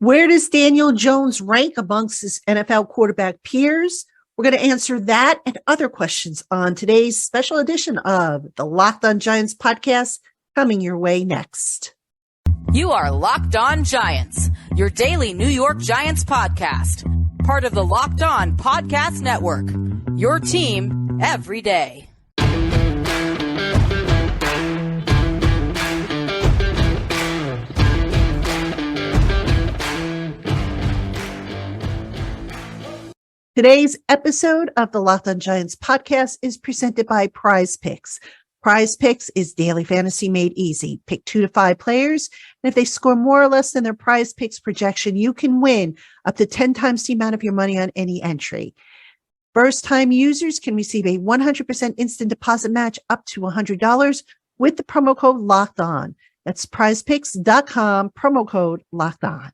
Where does Daniel Jones rank amongst his NFL quarterback peers? We're going to answer that and other questions on today's special edition of the LockedOn Giants podcast, coming your way next. You are Locked On Giants, your daily New York Giants podcast, part of the Locked On Podcast Network, your team every day. Today's episode of the LockedOn Giants podcast is presented by Prize Picks. Prize Picks is daily fantasy made easy. Pick 2 to 5 players, and if they score more or less than their Prize Picks projection, you can win up to 10 times the amount of your money on any entry. First-time users can receive a 100% instant deposit match up to $100 with the promo code LOCKEDON. That's prizepicks.com, promo code LOCKEDON.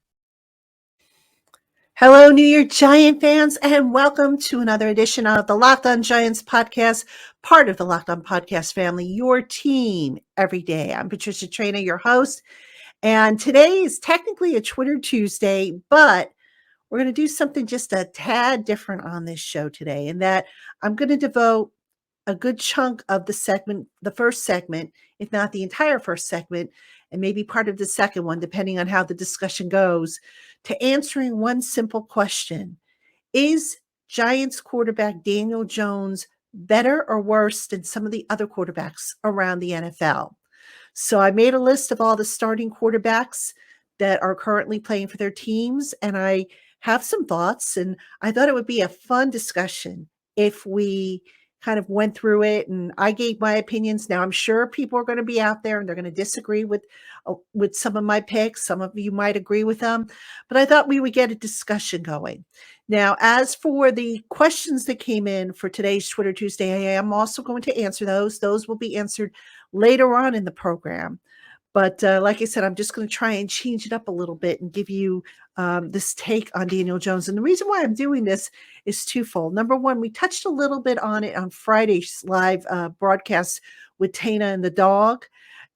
Hello, New York Giant fans, and welcome to another edition of the LockedOn Giants podcast, part of the LockedOn Podcast family, your team every day. I'm Patricia Traina, your host, and today is technically a Twitter Tuesday, but we're going to do something just a tad different on this show today, in that I'm going to devote a good chunk of the segment, the first segment, if not the entire first segment, and maybe part of the second one, depending on how the discussion goes, to answering one simple question. Is Giants quarterback Daniel Jones better or worse than some of the other quarterbacks around the NFL? So I made a list of all the starting quarterbacks that are currently playing for their teams, and I have some thoughts, and I thought it would be a fun discussion if we kind of went through it and I gave my opinions. Now, I'm sure people are going to be out there and they're going to disagree with some of my picks. Some of you might agree with them, but I thought we would get a discussion going. Now, as for the questions that came in for today's Twitter Tuesday, I am also going to answer those. Those will be answered later on in the program. But like I said, I'm just going to try and change it up a little bit and give you this take on Daniel Jones. And the reason why I'm doing this is twofold. Number one, we touched a little bit on it on Friday's live broadcast with Tana and the dog.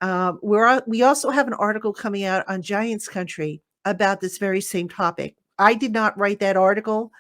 We also have an article coming out on Giants Country about this very same topic. I did not write that article,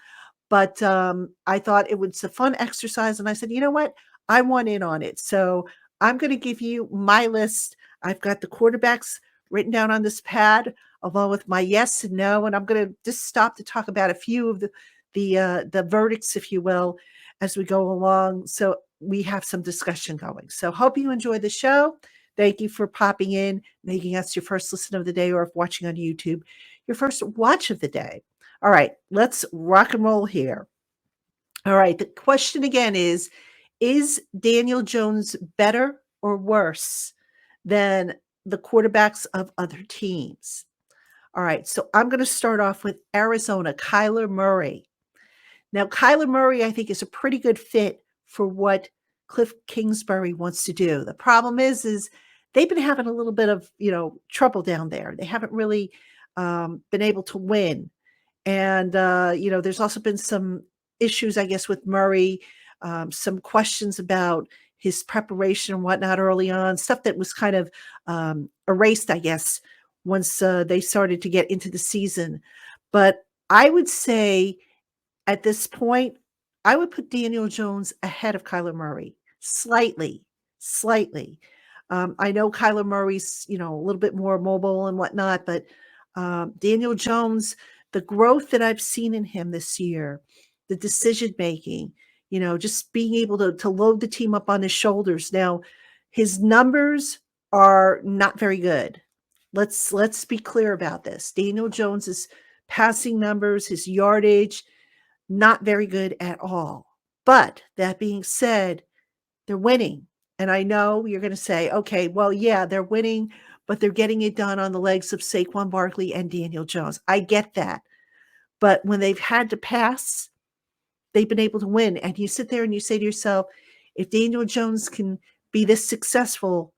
but I thought it was a fun exercise. And I said, you know what? I want in on it. So I'm going to give you my list. I've got the quarterbacks written down on this pad, along with my yes and no, and I'm going to just stop to talk about a few of the verdicts, if you will, as we go along, so we have some discussion going. So hope you enjoy the show. Thank you for popping in, making us your first listen of the day, or if watching on YouTube, your first watch of the day. All right, let's rock and roll here. All right, the question again is Daniel Jones better or worse than the quarterbacks of other teams? All right, so I'm going to start off with Arizona, Kyler Murray. Now, Kyler Murray, I think, is a pretty good fit for what Cliff Kingsbury wants to do. The problem is they've been having a little bit of, trouble down there. They haven't really been able to win. And, there's also been some issues, I guess, with Murray, some questions about his preparation and whatnot early on, stuff that was kind of erased, I guess, once they started to get into the season. But I would say at this point, I would put Daniel Jones ahead of Kyler Murray, slightly. I know Kyler Murray's, a little bit more mobile and whatnot, but Daniel Jones, the growth that I've seen in him this year, the decision-making, just being able to load the team up on his shoulders. Now, his numbers are not very good. Let's be clear about this. Daniel Jones's passing numbers, his yardage, not very good at all. But that being said, they're winning. And I know you're going to say, okay, well, yeah, they're winning, but they're getting it done on the legs of Saquon Barkley and Daniel Jones. I get that. But when they've had to pass, they've been able to win. And you sit there and you say to yourself, if Daniel Jones can be this successful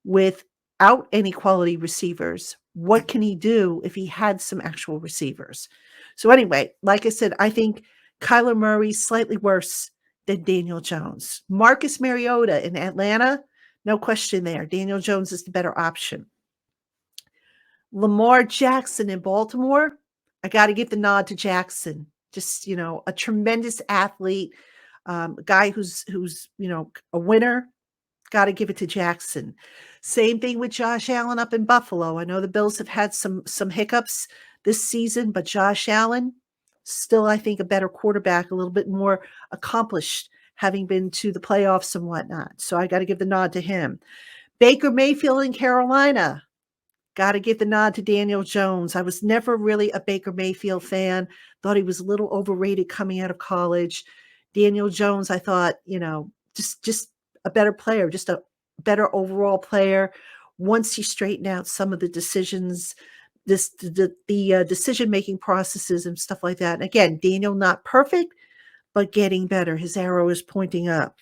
without any quality receivers, what can he do if he had some actual receivers? So anyway, like I said, I think Kyler Murray's slightly worse than Daniel Jones. Marcus Mariota in Atlanta, no question there. Daniel Jones is the better option. Lamar Jackson in Baltimore, I got to give the nod to Jackson. Just, a tremendous athlete, a guy who's, a winner. Got to give it to Jackson. Same thing with Josh Allen up in Buffalo. I know the Bills have had some hiccups this season, but Josh Allen, still, I think, a better quarterback, a little bit more accomplished, having been to the playoffs and whatnot. So I got to give the nod to him. Baker Mayfield in Carolina. Got to give the nod to Daniel Jones. I was never really a Baker Mayfield fan. Thought he was a little overrated coming out of college. Daniel Jones, I thought, just a better player, just a better overall player. Once he straightened out some of the decisions, the decision-making processes and stuff like that. And again, Daniel not perfect, but getting better. His arrow is pointing up.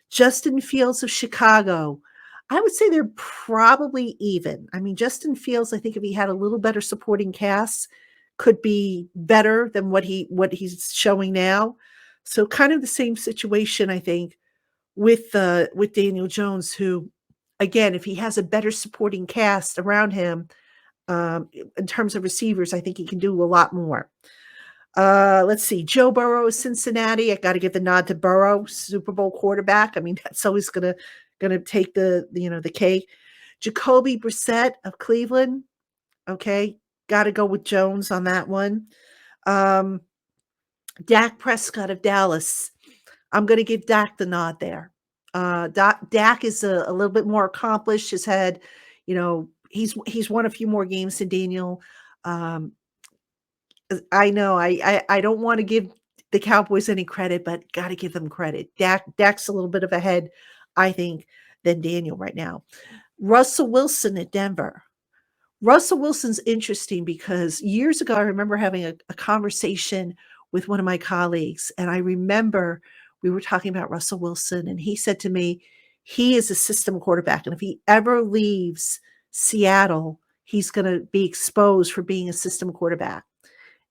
Justin Fields of Chicago. I would say they're probably even. I mean, Justin Fields, I think if he had a little better supporting cast, could be better than what he's showing now. So kind of the same situation, I think, with Daniel Jones, who, again, if he has a better supporting cast around him, in terms of receivers, I think he can do a lot more. Let's see. Joe Burrow of Cincinnati. I got to give the nod to Burrow, Super Bowl quarterback. I mean, that's always gonna take the cake. Jacoby Brissett of Cleveland. Okay, got to go with Jones on that one. Dak Prescott of Dallas. I'm going to give Dak the nod there. Dak is a little bit more accomplished. Has had, he's won a few more games than Daniel. I know I don't want to give the Cowboys any credit, but got to give them credit. Dak's a little bit of a head, I think, than Daniel right now. Russell Wilson at Denver. Russell Wilson's interesting because years ago, I remember having a conversation with one of my colleagues, and I remember we were talking about Russell Wilson, and he said to me, he is a system quarterback, and if he ever leaves Seattle, he's going to be exposed for being a system quarterback.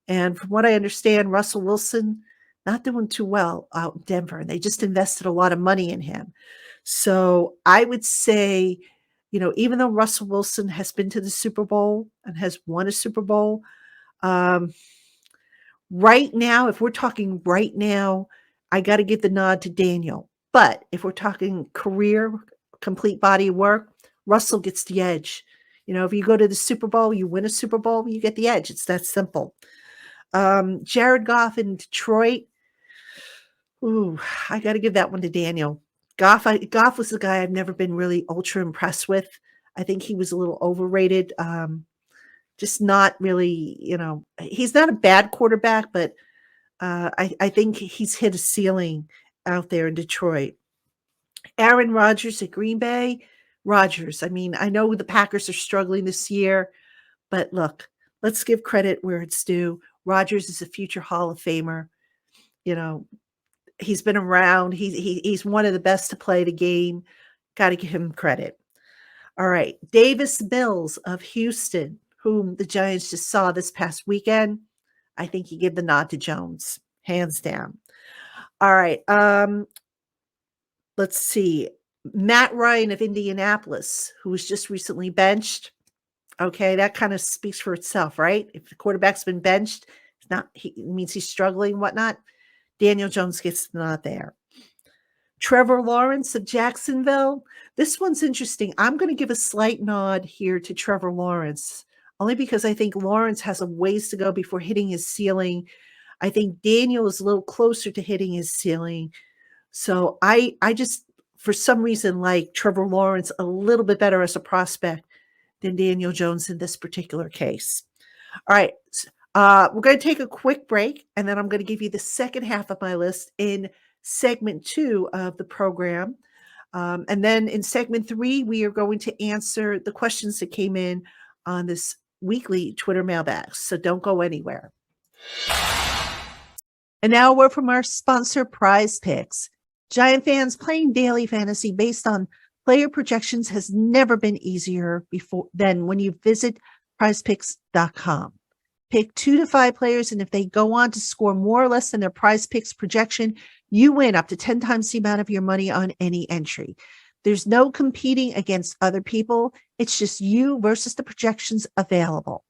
And from what I understand, Russell Wilson not doing too well out in Denver, and they just invested a lot of money in him. So I would say, even though Russell Wilson has been to the Super Bowl and has won a Super Bowl, right now, if we're talking right now, I got to give the nod to Daniel. But if we're talking career, complete body of work, Russell gets the edge. If you go to the Super Bowl, you win a Super Bowl, you get the edge. It's that simple. Jared Goff in Detroit. Ooh, I got to give that one to Daniel. Goff was the guy I've never been really ultra impressed with. I think he was a little overrated. Just not really, he's not a bad quarterback, but I think he's hit a ceiling out there in Detroit. Aaron Rodgers at Green Bay. Rodgers. I mean, I know the Packers are struggling this year, but look, let's give credit where it's due. Rodgers is a future Hall of Famer. He's been around. He's one of the best to play the game. Got to give him credit. All right. Davis Mills of Houston, whom the Giants just saw this past weekend. I think you give the nod to Jones, hands down. All right. Let's see. Matt Ryan of Indianapolis, who was just recently benched. Okay, that kind of speaks for itself, right? If the quarterback's been benched, it means he's struggling, whatnot. Daniel Jones gets the nod there. Trevor Lawrence of Jacksonville. This one's interesting. I'm going to give a slight nod here to Trevor Lawrence, only because I think Lawrence has a ways to go before hitting his ceiling. I think Daniel is a little closer to hitting his ceiling. So I just, for some reason, like Trevor Lawrence a little bit better as a prospect than Daniel Jones in this particular case. All right. We're going to take a quick break, and then I'm going to give you the second half of my list in segment 2 of the program. And then in segment 3, we are going to answer the questions that came in on this weekly Twitter mailbag. So don't go anywhere. And now a word from our sponsor, Prize Picks. Giant fans, playing daily fantasy based on player projections has never been easier than when you visit prizepicks.com. Pick 2 to 5 players, and if they go on to score more or less than their Prize Picks projection, you win up to 10 times the amount of your money on any entry. There's no competing against other people. It's just you versus the projections available.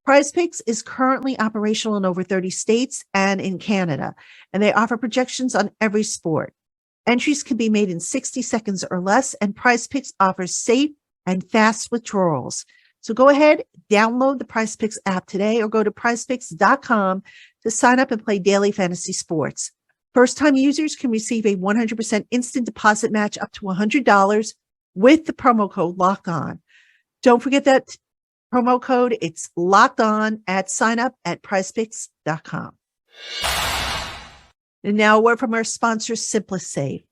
PrizePicks is currently operational in over 30 states and in Canada, and they offer projections on every sport. Entries can be made in 60 seconds or less, and PrizePicks offers safe and fast withdrawals. So go ahead, download the PrizePicks app today or go to prizepicks.com to sign up and play daily fantasy sports. First-time users can receive a 100% instant deposit match up to $100 with the promo code Locked On. Don't forget that promo code. It's Locked On at sign up at prizepicks.com. And now a word from our sponsor, SimpliSafe.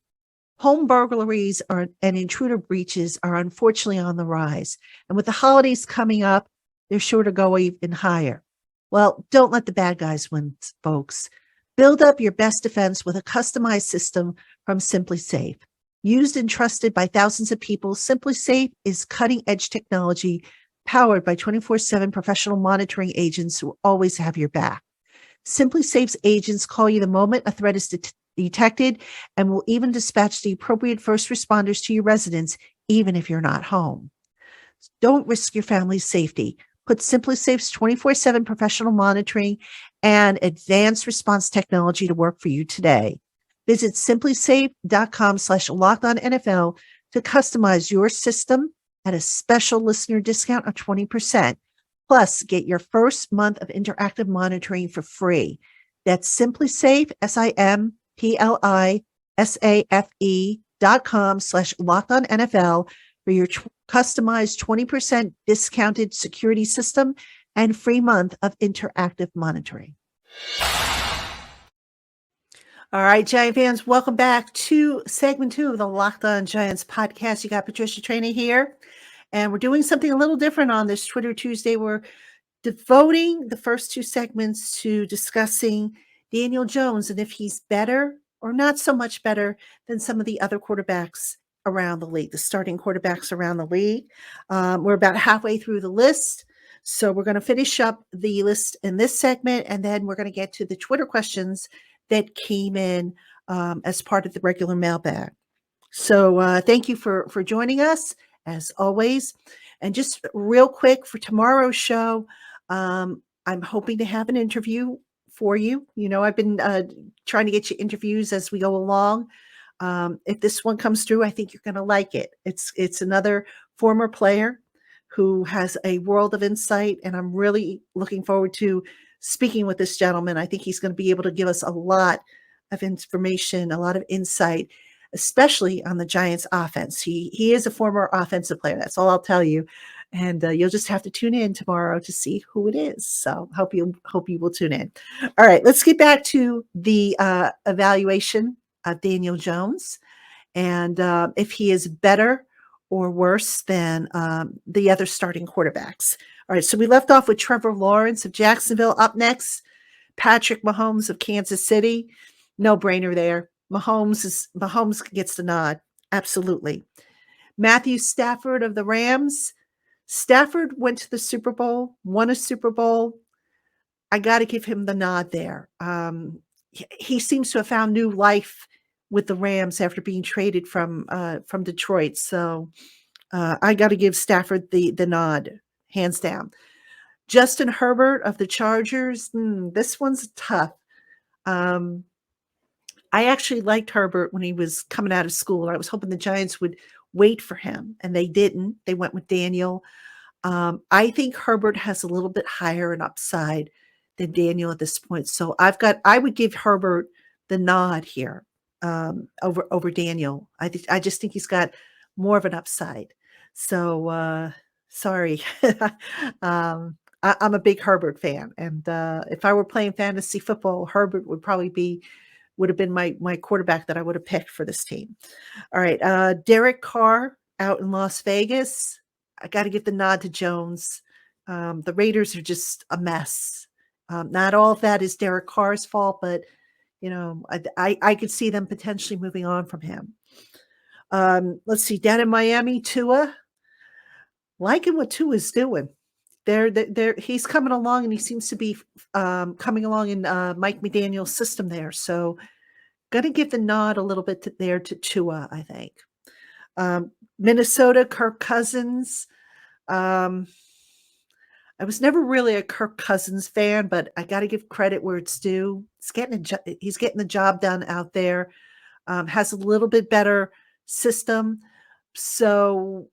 Home burglaries and intruder breaches are unfortunately on the rise. And with the holidays coming up, they're sure to go even higher. Well, don't let the bad guys win, folks. Build up your best defense with a customized system from SimpliSafe. Used and trusted by thousands of people, SimpliSafe is cutting-edge technology powered by 24/7 professional monitoring agents who always have your back. SimpliSafe's agents call you the moment a threat is detected and will even dispatch the appropriate first responders to your residence, even if you're not home. Don't risk your family's safety. Put SimpliSafe's 24/7 professional monitoring and advanced response technology to work for you today. Visit simplisafe.com/lockedonnfl to customize your system at a special listener discount of 20%. Plus, get your first month of interactive monitoring for free. That's SimpliSafe, simplisafe.com/lockedonnfl for your customized 20% discounted security system and free month of interactive monitoring. All right, Giant fans, welcome back to segment 2 of the Locked On Giants podcast. You got Patricia Traina here, and we're doing something a little different on this Twitter Tuesday. We're devoting the first 2 segments to discussing Daniel Jones and if he's better or not so much better than some of the other quarterbacks around the league, the starting quarterbacks around the league. We're about halfway through the list. So we're going to finish up the list in this segment, and then we're going to get to the Twitter questions that came in as part of the regular mailbag. So thank you for joining us, as always. And just real quick for tomorrow's show, I'm hoping to have an interview for you. You know, I've been trying to get you interviews as we go along. If this one comes through, I think you're going to like it. It's another former player who has a world of insight, and I'm really looking forward to speaking with this gentleman. I think he's going to be able to give us a lot of information, a lot of insight, especially on the Giants offense. He is a former offensive player. That's all I'll tell you. And you'll just have to tune in tomorrow to see who it is. So hope you will tune in. All right, let's get back to the evaluation of Daniel Jones and if he is better or worse than the other starting quarterbacks. All right, so we left off with Trevor Lawrence of Jacksonville. Up next, Patrick Mahomes of Kansas City. No brainer there. Mahomes gets the nod. Absolutely. Matthew Stafford of the Rams. Stafford went to the Super Bowl, won a Super Bowl. I got to give him the nod there. He seems to have found new life with the Rams after being traded from Detroit. So I got to give Stafford the nod, hands down. Justin Herbert of the Chargers. This one's tough. I actually liked Herbert when he was coming out of school. I was hoping the Giants would wait for him, and they didn't. They went with Daniel. I think Herbert has a little bit higher an upside than Daniel at this point. So I would give Herbert the nod here over Daniel. I just think he's got more of an upside. So sorry. I'm a big Herbert fan, and if I were playing fantasy football, Herbert would have been my quarterback that I would have picked for this team. All right, Derek Carr out in Las Vegas. I got to give the nod to Jones. The Raiders are just a mess. Not all of that is Derek Carr's fault, but you know, I could see them potentially moving on from him. Let's see, down in Miami, Tua. Liking what Tua's doing. He's coming along, and he seems to be coming along in Mike McDaniel's system there. So, gonna give the nod a little bit to Tua, I think. Minnesota, Kirk Cousins. I was never really a Kirk Cousins fan, but I got to give credit where it's due. He's getting the job done out there. Has a little bit better system. So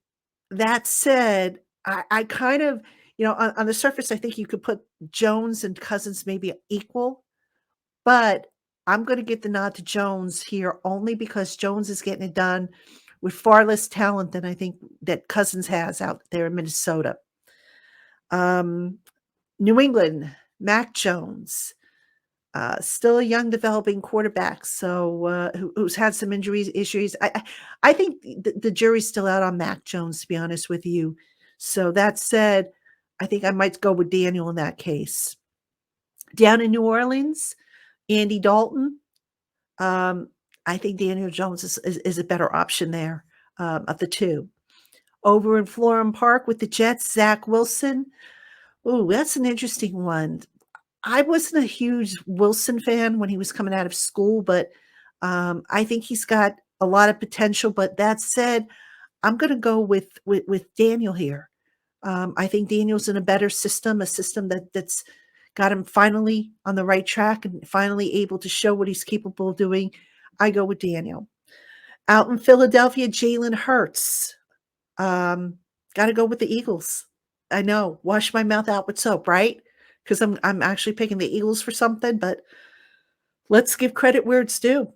that said, I kind of, on the surface, I think you could put Jones and Cousins maybe equal, but I'm going to give the nod to Jones here only because Jones is getting it done with far less talent than I think that Cousins has out there in Minnesota. Um, New England, Mac Jones, still a young developing quarterback, so who's had some injuries issues. I think the jury's still out on Mac Jones, to be honest with you. So that said, I think I might go with Daniel in that case. Down in New Orleans, Andy Dalton. Um, I think Daniel Jones is a better option there of the two. Over in Florham Park with the Jets, Zach Wilson. Ooh, that's an interesting one. I wasn't a huge Wilson fan when he was coming out of school, but I think he's got a lot of potential. But that said, I'm going to go with Daniel here. I think Daniel's in a better system, a system that's got him finally on the right track and finally able to show what he's capable of doing. I go with Daniel. Out in Philadelphia, Jalen Hurts. Got to go with the Eagles. I know, wash my mouth out with soap, right? Because I'm actually picking the Eagles for something, but let's give credit where it's due.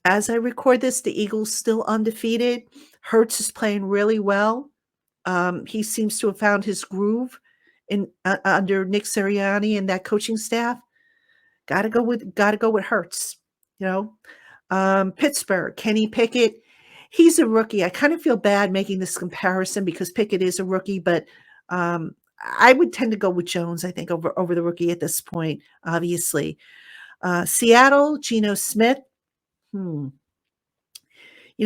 As I record this, the Eagles still undefeated. Hurts is playing really well. He seems to have found his groove in under Nick Sirianni and that coaching staff. Got to go with Hurts. You know, Pittsburgh, Kenny Pickett. He's a rookie. I kind of feel bad making this comparison because Pickett is a rookie, but I would tend to go with Jones. I think over the rookie at this point. Obviously, Seattle, Geno Smith. Hmm.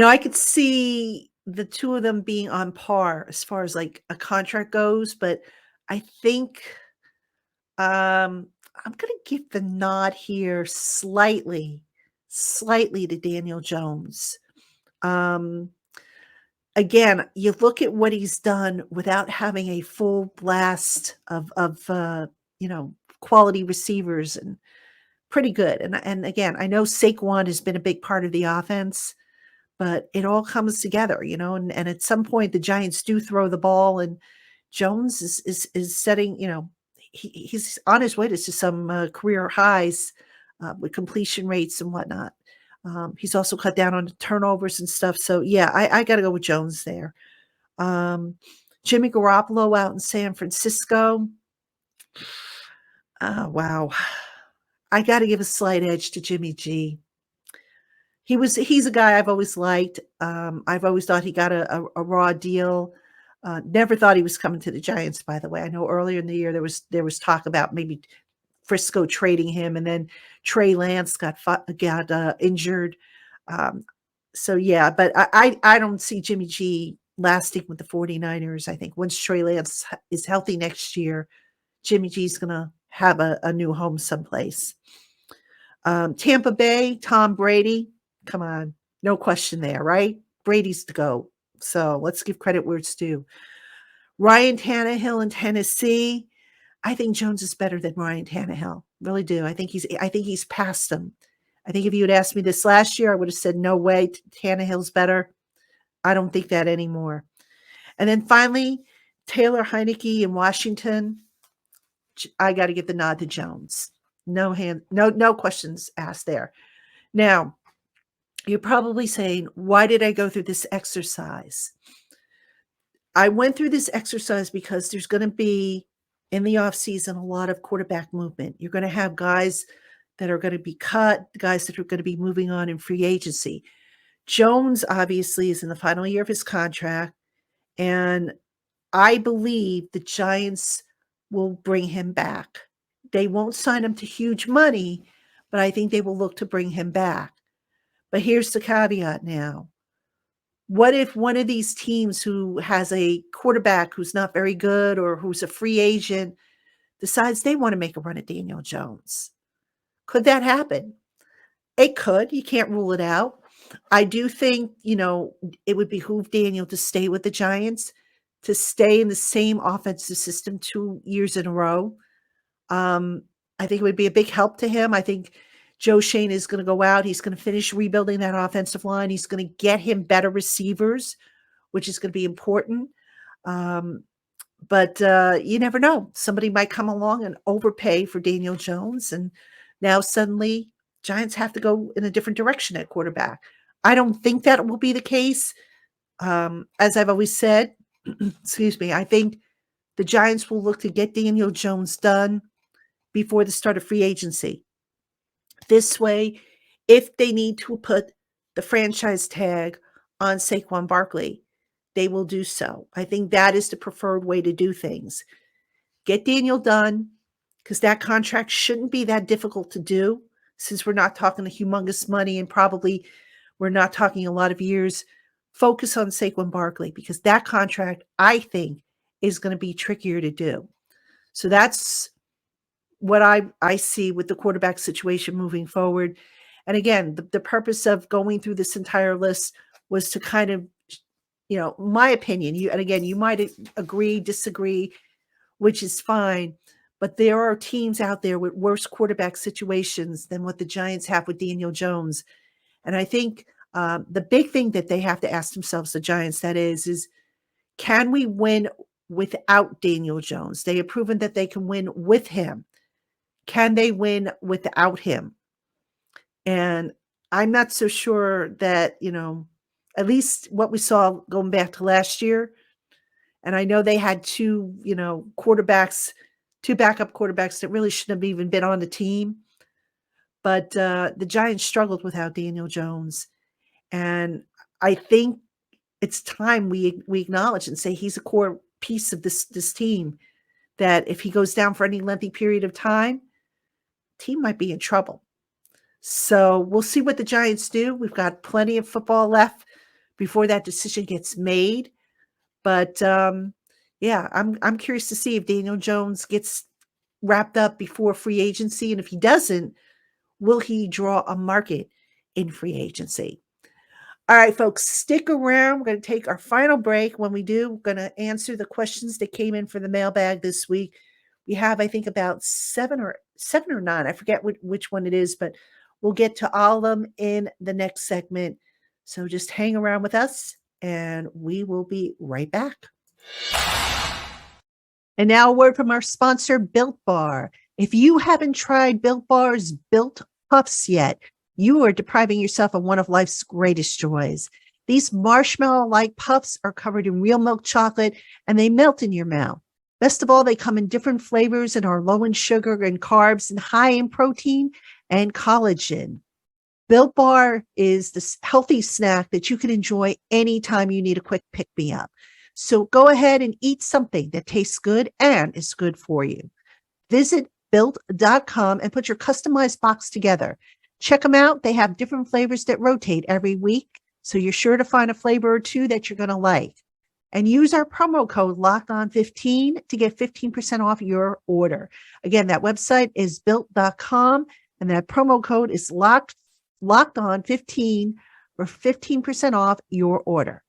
I could see the two of them being on par as far as like a contract goes, but I think I'm gonna give the nod here slightly to Daniel Jones. Um, Again, you look at what he's done without having a full blast of you know, quality receivers and pretty good. And again, I know Saquon has been a big part of the offense, but it all comes together, and at some point the Giants do throw the ball and Jones is setting, he's on his way to some career highs with completion rates and whatnot. He's also cut down on the turnovers and stuff. So yeah, I got to go with Jones there. Um, Jimmy Garoppolo out in San Francisco. Wow. I got to give a slight edge to Jimmy G. He's a guy I've always liked. I've always thought he got a raw deal. Never thought he was coming to the Giants, by the way. I know earlier in the year there was talk about maybe Frisco trading him, and then Trey Lance got injured. So yeah, but I don't see Jimmy G lasting with the 49ers. I think once Trey Lance is healthy next year, Jimmy G's gonna have a new home someplace. Tampa Bay, Tom Brady. Come on, no question there, right? Brady's to go. So let's give credit where it's due. Ryan Tannehill in Tennessee. I think Jones is better than Ryan Tannehill. Really do. I think he's past him. I think if you had asked me this last year, I would have said no way. Tannehill's better. I don't think that anymore. And then finally, Taylor Heineke in Washington. I got to give the nod to Jones. No questions asked there. Now, you're probably saying, why did I go through this exercise? I went through this exercise because there's going to be in the offseason a lot of quarterback movement. You're going to have guys that are going to be cut, guys that are going to be moving on in free agency. Jones obviously is in the final year of his contract, and I believe the Giants will bring him back. They won't sign him to huge money, but I think they will look to bring him back. But here's the caveat now. What if one of these teams who has a quarterback who's not very good or who's a free agent decides they want to make a run at Daniel Jones? Could that happen? It could. You can't rule it out. I do think, it would behoove Daniel to stay with the Giants to stay in the same offensive system 2 years in a row. I think it would be a big help to him. I think Joe Shane is going to go out. He's going to finish rebuilding that offensive line. He's going to get him better receivers, which is going to be important. But you never know. Somebody might come along and overpay for Daniel Jones. And now suddenly Giants have to go in a different direction at quarterback. I don't think that will be the case. As I've always said, excuse me, I think the Giants will look to get Daniel Jones done before the start of free agency. This way, if they need to put the franchise tag on Saquon Barkley, they will do so. I think that is the preferred way to do things. Get Daniel done, because that contract shouldn't be that difficult to do, since we're not talking a humongous money and probably we're not talking a lot of years. Focus on Saquon Barkley, because that contract, I think, is going to be trickier to do. So that's what I see with the quarterback situation moving forward. And again, the purpose of going through this entire list was to kind of, my opinion, you might agree, disagree, which is fine, but there are teams out there with worse quarterback situations than what the Giants have with Daniel Jones. And I think the big thing that they have to ask themselves, the Giants, that is can we win without Daniel Jones? They have proven that they can win with him. Can they win without him? And I'm not so sure that, at least what we saw going back to last year. And I know they had two backup quarterbacks that really shouldn't have even been on the team. But the Giants struggled without Daniel Jones. And I think it's time we acknowledge and say he's a core piece of this team, that if he goes down for any lengthy period of time, team might be in trouble. So we'll see what the Giants do. We've got plenty of football left before that decision gets made. But I'm curious to see if Daniel Jones gets wrapped up before free agency. And if he doesn't, will he draw a market in free agency? All right, folks, stick around. We're going to take our final break. When we do, we're going to answer the questions that came in for the mailbag this week. We have, I think, about seven or nine. I forget which one it is, but we'll get to all of them in the next segment. So just hang around with us, and we will be right back. And now a word from our sponsor, Built Bar. If you haven't tried Built Bar's Built Puffs yet, you are depriving yourself of one of life's greatest joys. These marshmallow-like puffs are covered in real milk chocolate, and they melt in your mouth. Best of all, they come in different flavors and are low in sugar and carbs and high in protein and collagen. Built Bar is this healthy snack that you can enjoy anytime you need a quick pick-me-up. So go ahead and eat something that tastes good and is good for you. Visit built.com and put your customized box together. Check them out. They have different flavors that rotate every week, so you're sure to find a flavor or two that you're going to like. And use our promo code LockedOn15 to get 15% off your order. Again, that website is built.com, and that promo code is LockedOn15 for 15% off your order.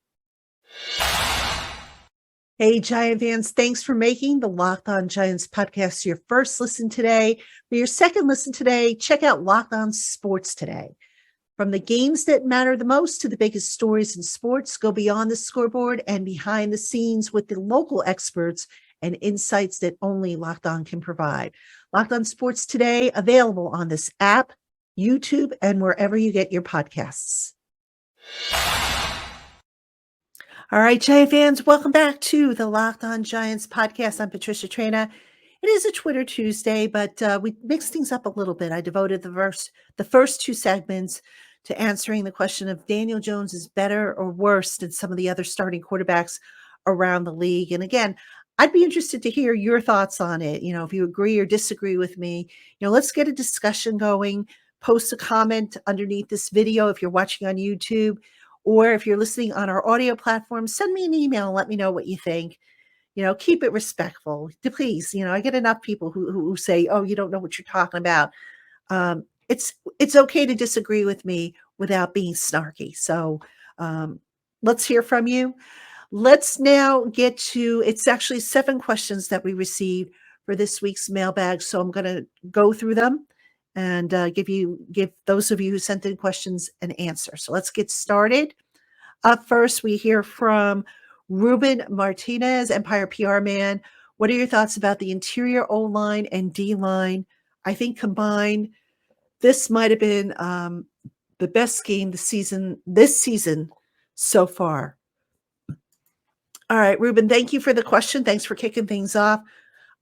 Hey, Giant fans, thanks for making the Locked On Giants podcast your first listen today. For your second listen today, check out Locked On Sports Today. From the games that matter the most to the biggest stories in sports, go beyond the scoreboard and behind the scenes with the local experts and insights that only Locked On can provide. Locked On Sports Today, available on this app, YouTube, and wherever you get your podcasts. All right, Giant fans, welcome back to the Locked On Giants podcast. I'm Patricia Traina. It is a Twitter Tuesday, but we mixed things up a little bit. I devoted the first two segments to answering the question of Daniel Jones is better or worse than some of the other starting quarterbacks around the league. And again, I'd be interested to hear your thoughts on it. If you agree or disagree with me, let's get a discussion going. Post a comment underneath this video if you're watching on YouTube, or if you're listening on our audio platform, send me an email and let me know what you think. Keep it respectful, please. I get enough people who say, "Oh, you don't know what you're talking about." It's okay to disagree with me without being snarky. So let's hear from you. Let's now get to it's actually 7 questions that we received for this week's mailbag. So I'm going to go through them and give those of you who sent in questions an answer. So let's get started. Up first, we hear from Ruben Martinez, Empire PR Man. What are your thoughts about the interior O line and D line? I think combined, this might have been the best game this season so far. All right, Ruben, thank you for the question. Thanks for kicking things off.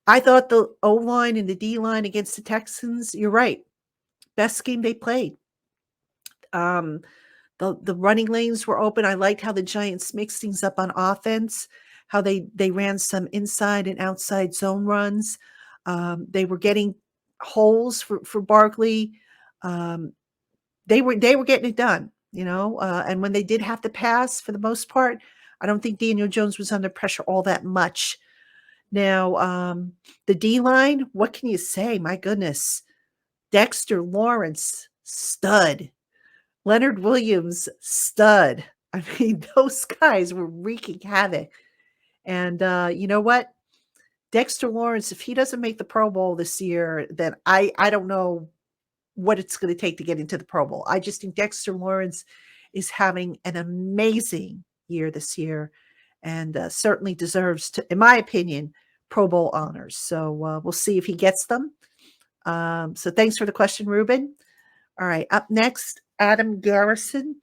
I thought the O line and the D line against the Texans, you're right, best game they played. The running lanes were open. I liked how the Giants mixed things up on offense, how they ran some inside and outside zone runs. They were getting holes for Barkley. They were getting it done, and when they did have to pass for the most part, I don't think Daniel Jones was under pressure all that much. Now, the D-line, what can you say? My goodness. Dexter Lawrence, stud. Leonard Williams, stud. I mean, those guys were wreaking havoc. And you know what? Dexter Lawrence, if he doesn't make the Pro Bowl this year, then I don't know what it's going to take to get into the Pro Bowl. I just think Dexter Lawrence is having an amazing year this year and certainly deserves to, in my opinion, Pro Bowl honors. So we'll see if he gets them. So thanks for the question, Ruben. All right, up next, Adam Garrison.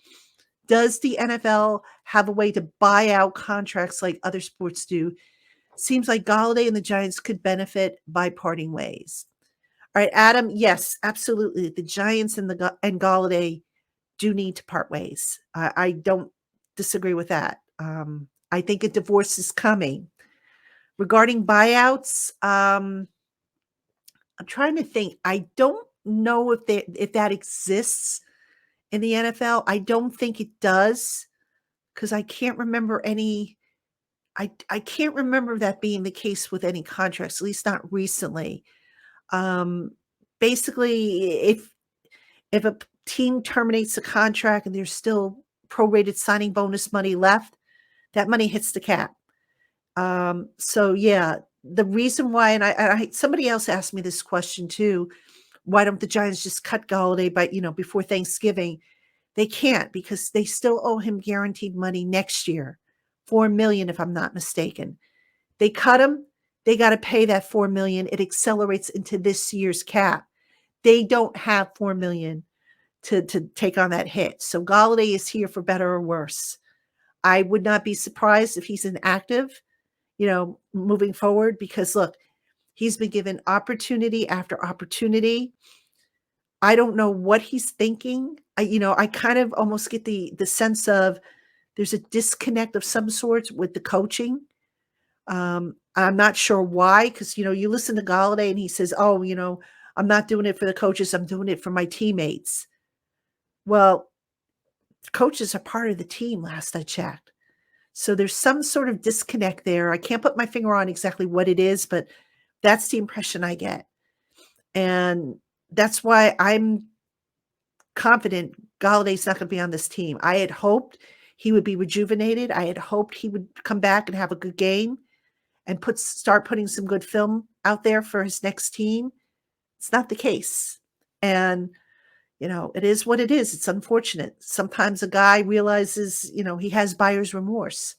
Does the NFL have a way to buy out contracts like other sports do? Seems like Golladay and the Giants could benefit by parting ways. All right, Adam, yes, absolutely. The Giants and Golladay do need to part ways. I don't disagree with that. I think a divorce is coming. Regarding buyouts, I'm trying to think. I don't know if that exists in the NFL. I don't think it does because I can't remember any. I can't remember that being the case with any contracts, at least not recently. Basically, if a team terminates a contract and there's still prorated signing bonus money left, that money hits the cap. So yeah, the reason why, and I somebody else asked me this question too. Why don't the Giants just cut Golladay before Thanksgiving? They can't because they still owe him guaranteed money next year, $4 million if I'm not mistaken. They cut him, they got to pay that $4 million. It accelerates into this year's cap. They don't have $4 million to take on that hit. So Golladay is here for better or worse. I would not be surprised if he's inactive, moving forward, because look, he's been given opportunity after opportunity. I don't know what he's thinking. I kind of almost get the sense of there's a disconnect of some sorts with the coaching. I'm not sure why, because, you listen to Golladay and he says, oh, I'm not doing it for the coaches. I'm doing it for my teammates. Well, coaches are part of the team, last I checked. So there's some sort of disconnect there. I can't put my finger on exactly what it is, but that's the impression I get. And that's why I'm confident Galladay's not going to be on this team. I had hoped he would be rejuvenated. I had hoped he would come back and have a good game and start putting some good film out there for his next team. It's not the case. And, it is what it is. It's unfortunate. Sometimes a guy realizes, he has buyer's remorse.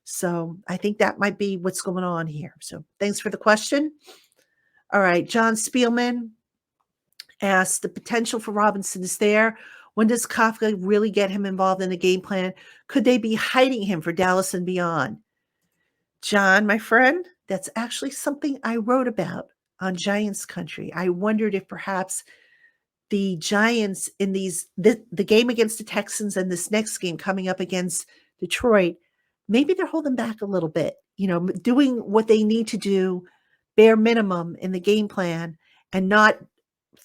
So I think that might be what's going on here. So thanks for the question. All right. John Spielman asked, the potential for Robinson is there. When does Kafka really get him involved in the game plan? Could they be hiding him for Dallas and beyond? John, my friend, that's actually something I wrote about on Giants Country. I wondered if perhaps the Giants in the game against the Texans and this next game coming up against Detroit, maybe they're holding back a little bit, doing what they need to do, bare minimum in the game plan, and not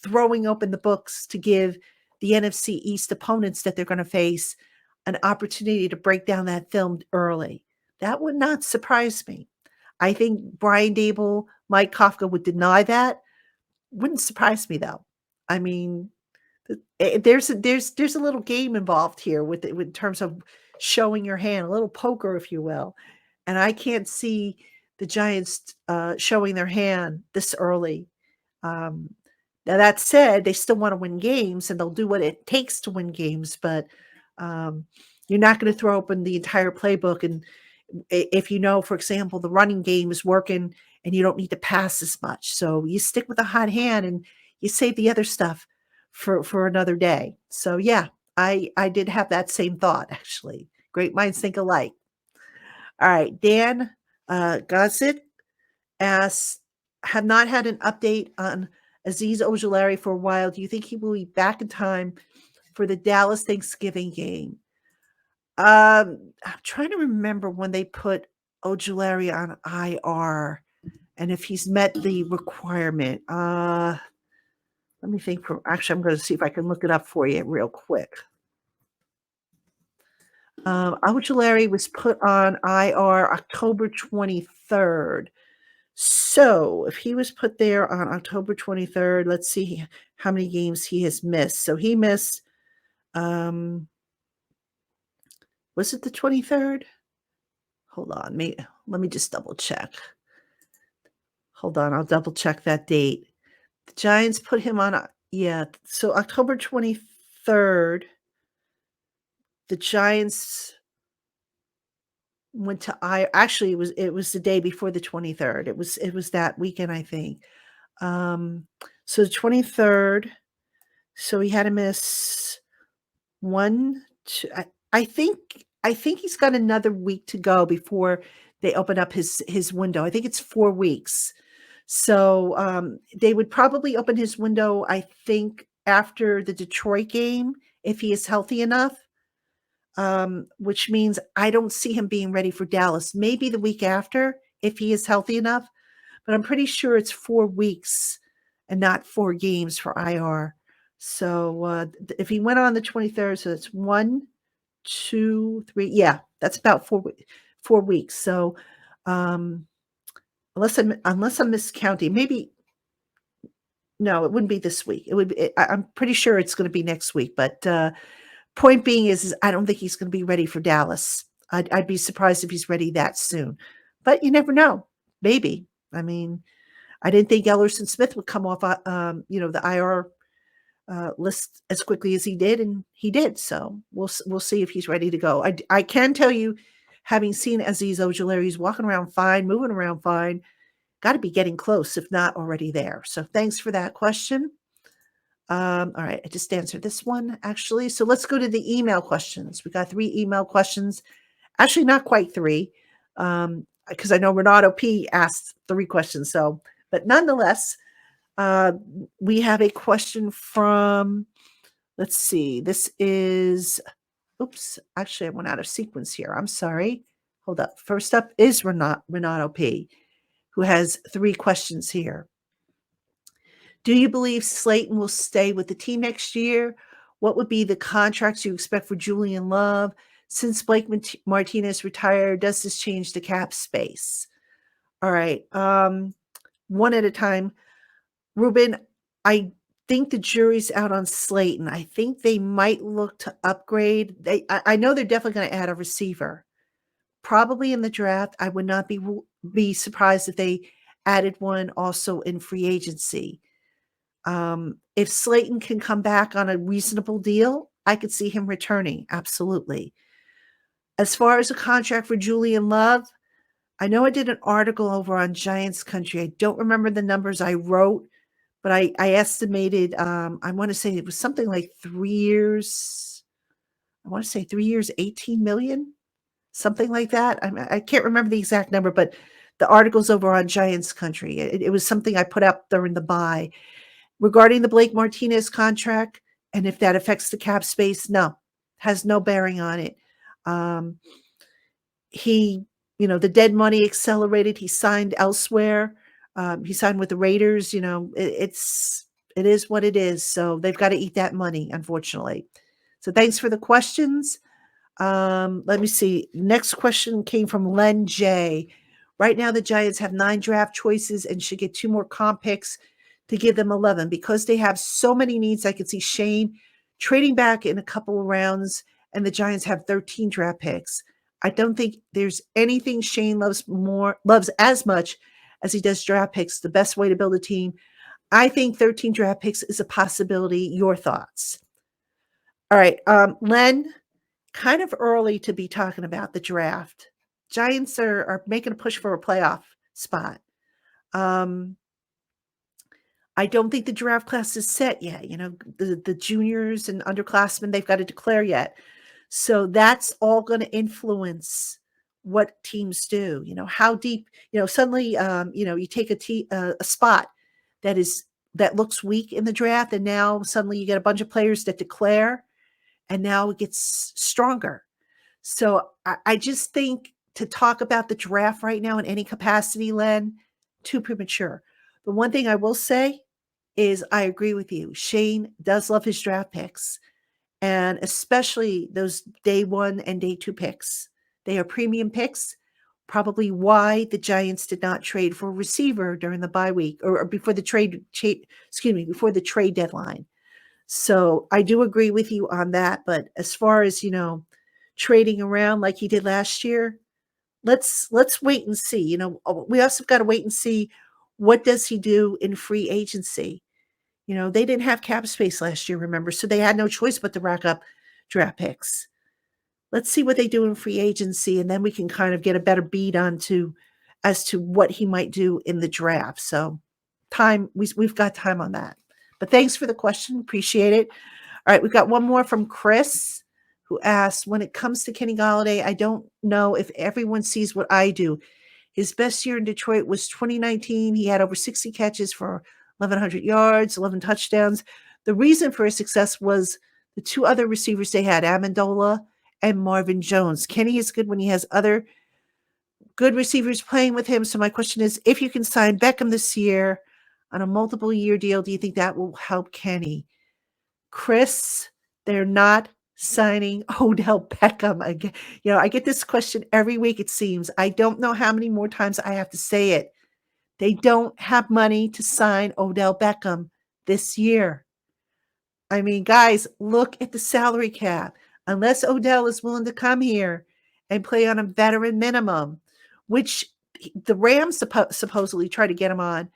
throwing open the books to give the NFC East opponents that they're going to face an opportunity to break down that film early. That would not surprise me. I think Brian Dable, Mike Kafka would deny that. Wouldn't surprise me though. I mean, there's a little game involved here in terms of showing your hand, a little poker, if you will. And I can't see the Giants showing their hand this early. Um, Now that said, they still want to win games, and they'll do what it takes to win games. But um, you're not going to throw open the entire playbook. And if you know, for example, the running game is working, and you don't need to pass as much, so you stick with a hot hand and you save the other stuff for another day. So yeah, I did have that same thought actually. Great minds think alike. All right, Dan Gossett asks, have not had an update on Aziz Ojulari for a while. Do you think he will be back in time for the Dallas Thanksgiving game? I'm trying to remember when they put Ojulari on IR and if he's met the requirement. Let me think. Actually, I'm going to see if I can look it up for you real quick. Ojulari was put on IR October 23rd. So if he was put there on October 23rd, let's see how many games he has missed. So he missed, was it the 23rd? Hold on. Let me just double check. Hold on. I'll double check that date. The Giants put him on, so October 23rd, the Giants went to actually it was the day before the 23rd. It was that weekend, I think. So the 23rd, so he had to miss 1, 2, I think he's got another week to go before they open up his window. I think it's 4 weeks. So, they would probably open his window, I think, after the Detroit game, if he is healthy enough, which means I don't see him being ready for Dallas. Maybe the week after, if he is healthy enough, but I'm pretty sure it's 4 weeks and not 4 games for IR. So, if he went on the 23rd, so that's 1, 2, 3. Yeah, that's about 4 weeks. So, unless I'm miscounting, maybe no, it wouldn't be this week. It would be, I'm pretty sure it's going to be next week. But point being is I don't think he's going to be ready for Dallas. I'd be surprised if he's ready that soon. But you never know. Maybe. I mean, I didn't think Ellerson Smith would come off, the IR list as quickly as he did, and he did. So we'll see if he's ready to go. I can tell you, having seen Aziz Ojulari, he's walking around fine, moving around fine. Got to be getting close, if not already there. So thanks for that question. All right, I just answered this one actually. So let's go to the email questions. We got 3 email questions. Actually, not quite 3, because I know Renato P asked 3 questions. So, but nonetheless, we have a question from, let's see, this is, oops, actually I went out of sequence here. I'm sorry. Hold up. First up is Renato P, who has 3 questions here. Do you believe Slayton will stay with the team next year? What would be the contracts you expect for Julian Love? Since Blake Martinez retired, does this change the cap space? All right. One at a time. Ruben, I think the jury's out on Slayton. I think they might look to upgrade. I know they're definitely going to add a receiver. Probably in the draft. I would not be surprised if they added one also in free agency. If Slayton can come back on a reasonable deal, I could see him returning. Absolutely. As far as a contract for Julian Love, I know I did an article over on Giants Country. I don't remember the numbers I wrote, but I estimated, I want to say it was something like 3 years. I want to say 3 years, 18 million, something like that. I can't remember the exact number, but the article's over on Giants Country. It was something I put up during the buy. Regarding the Blake Martinez contract, and if that affects the cap space, no, has no bearing on it. The dead money accelerated. He signed elsewhere. He signed with the Raiders. It is what it is. So they've got to eat that money, unfortunately. So thanks for the questions. Let me see. Next question came from Len J. Right now, the Giants have 9 draft choices and should get 2 more comp picks to give them 11. Because they have so many needs, I could see Shane trading back in a couple of rounds and the Giants have 13 draft picks. I don't think there's anything Shane loves as much as he does draft picks. The best way to build a team. I think 13 draft picks is a possibility. Your thoughts? All right, Len, kind of early to be talking about the draft. Giants are making a push for a playoff spot. I don't think the draft class is set yet. The juniors and underclassmen, they've got to declare yet. So that's all going to influence what teams do. How deep, suddenly, you take a spot that looks weak in the draft, and now suddenly you get a bunch of players that declare, and now it gets stronger. So I just think to talk about the draft right now in any capacity, Len, too premature. But one thing I will say is I agree with you. Shane does love his draft picks, and especially those day 1 and day 2 picks. They are premium picks, probably why the Giants did not trade for a receiver during the bye week or before the before the trade deadline. So I do agree with you on that. But as far as, trading around like he did last year, let's wait and see. We also got to wait and see what does he do in free agency. They didn't have cap space last year, remember? So they had no choice but to rack up draft picks. Let's see what they do in free agency, and then we can kind of get a better beat as to what he might do in the draft. So we've got time on that. But thanks for the question. Appreciate it. All right, we've got one more from Chris, who asked, when it comes to Kenny Golladay, I don't know if everyone sees what I do. His best year in Detroit was 2019. He had over 60 catches for 1,100 yards, 11 touchdowns. The reason for his success was the two other receivers they had, Amendola and Marvin Jones. Kenny is good when he has other good receivers playing with him. So my question is, if you can sign Beckham this year on a multiple-year deal, do you think that will help Kenny? Chris, they're not signing Odell Beckham again. I get this question every week, it seems. I don't know how many more times I have to say it. They don't have money to sign Odell Beckham this year. I mean, guys, look at the salary cap. Unless Odell is willing to come here and play on a veteran minimum, which the Rams supposedly try to get him on,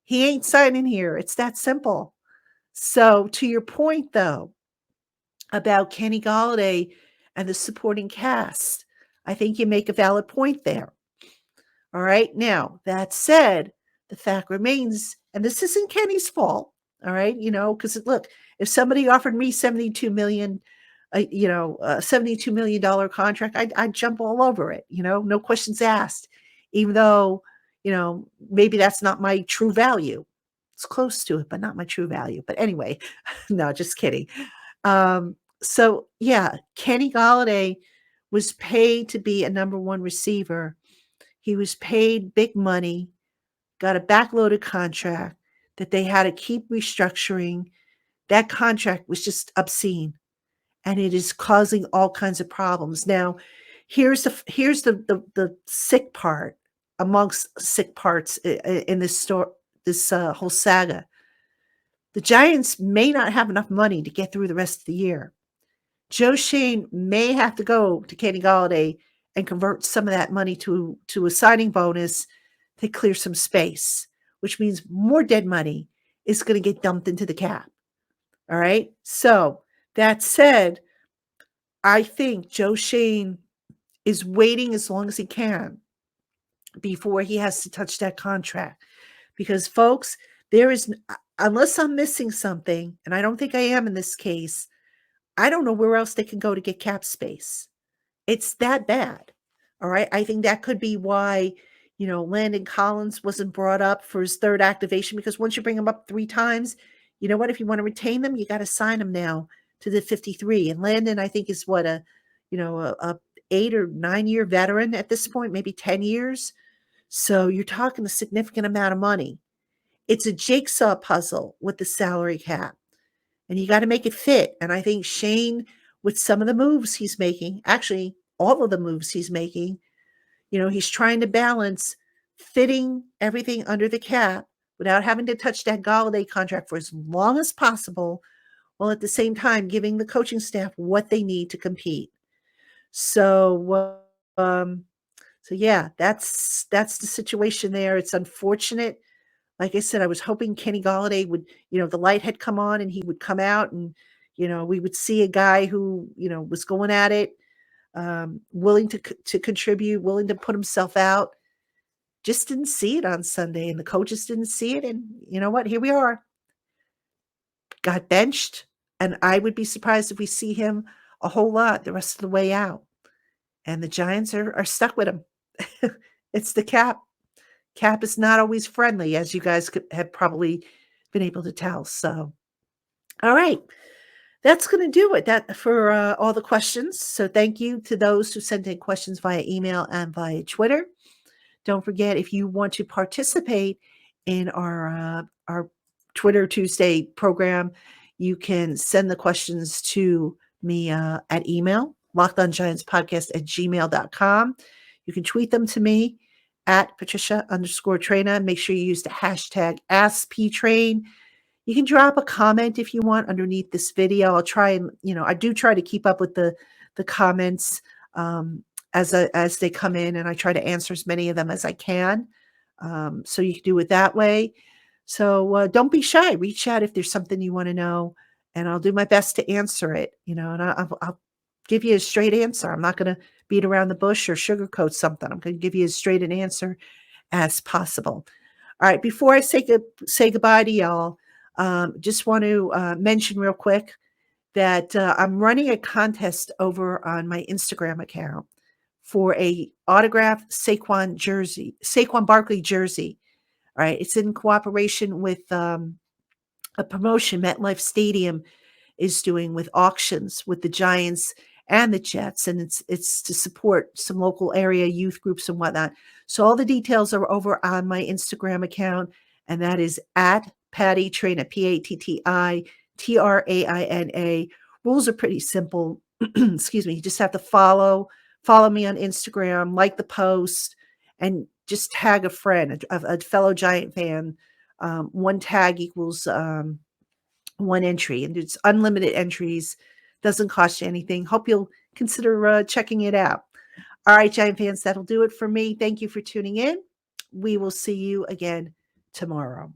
he ain't signing here. It's that simple. So to your point, though, about Kenny Golladay and the supporting cast, I think you make a valid point there. All right. Now, that said, the fact remains, and this isn't Kenny's fault. All right. Because look, if somebody offered me $72 million contract, I'd jump all over it. No questions asked, even though, maybe that's not my true value. It's close to it, but not my true value. But anyway, no, just kidding. So yeah, Kenny Golladay was paid to be a number one receiver. He was paid big money, got a backloaded contract that they had to keep restructuring. That contract was just obscene, and it is causing all kinds of problems. Now, here's the sick part amongst sick parts in this whole saga. The Giants may not have enough money to get through the rest of the year. Joe Shane may have to go to Kenny Golladay and convert some of that money to a signing bonus to clear some space, which means more dead money is going to get dumped into the cap. All right. So that said, I think Joe Shane is waiting as long as he can before he has to touch that contract. Because, folks, unless I'm missing something, and I don't think I am in this case, I don't know where else they can go to get cap space. It's that bad. All right. I think that could be why, Landon Collins wasn't brought up for his third activation, because once you bring him up 3 times, you know what? If you want to retain them, you got to sign them now to the 53. And Landon, I think, is what a 8 or 9 year veteran at this point, maybe 10 years. So you're talking a significant amount of money. It's a jigsaw puzzle with the salary cap, and you got to make it fit. And I think Shane, with some of the moves he's making, actually all of the moves he's making, he's trying to balance fitting everything under the cap without having to touch that Golladay contract for as long as possible, while at the same time giving the coaching staff what they need to compete. So, so yeah, that's the situation there. It's unfortunate. Like I said, I was hoping Kenny Galladay would, the light had come on and he would come out and, we would see a guy who, was going at it, willing to contribute, willing to put himself out. Just didn't see it on Sunday, and the coaches didn't see it. And you know what? Here we are. Got benched, and I would be surprised if we see him a whole lot the rest of the way out. And the Giants are stuck with him. It's the cap. Cap is not always friendly, as you guys have probably been able to tell. So, all right. That's going to do it that for all the questions. So thank you to those who sent in questions via email and via Twitter. Don't forget, if you want to participate in our Twitter Tuesday program, you can send the questions to me at email, lockedongiantspodcast@gmail.com. You can tweet them to me at Patricia_Traina. Make sure you use the hashtag AskPTrain. You can drop a comment if you want underneath this video. I'll try and, I do try to keep up with the comments as they come in, and I try to answer as many of them as I can. So you can do it that way. So don't be shy. Reach out if there's something you want to know, and I'll do my best to answer it, and I'll give you a straight answer. I'm not going to beat around the bush or sugarcoat something. I'm going to give you as straight an answer as possible. All right. Before I say goodbye to y'all, just want to mention real quick that I'm running a contest over on my Instagram account for a autographed Saquon Barkley jersey. All right. It's in cooperation with a promotion MetLife Stadium is doing with auctions with the Giants and the Jets, and it's to support some local area youth groups and whatnot. So all the details are over on my Instagram account, and that is at Patty Traina, PATTITRAINA. Rules are pretty simple. Excuse me. You just have to follow me on Instagram, like the post, and just tag a friend, a fellow Giant fan. One tag equals one entry, and it's unlimited entries. Doesn't cost you anything. Hope you'll consider checking it out. All right, Giant fans, that'll do it for me. Thank you for tuning in. We will see you again tomorrow.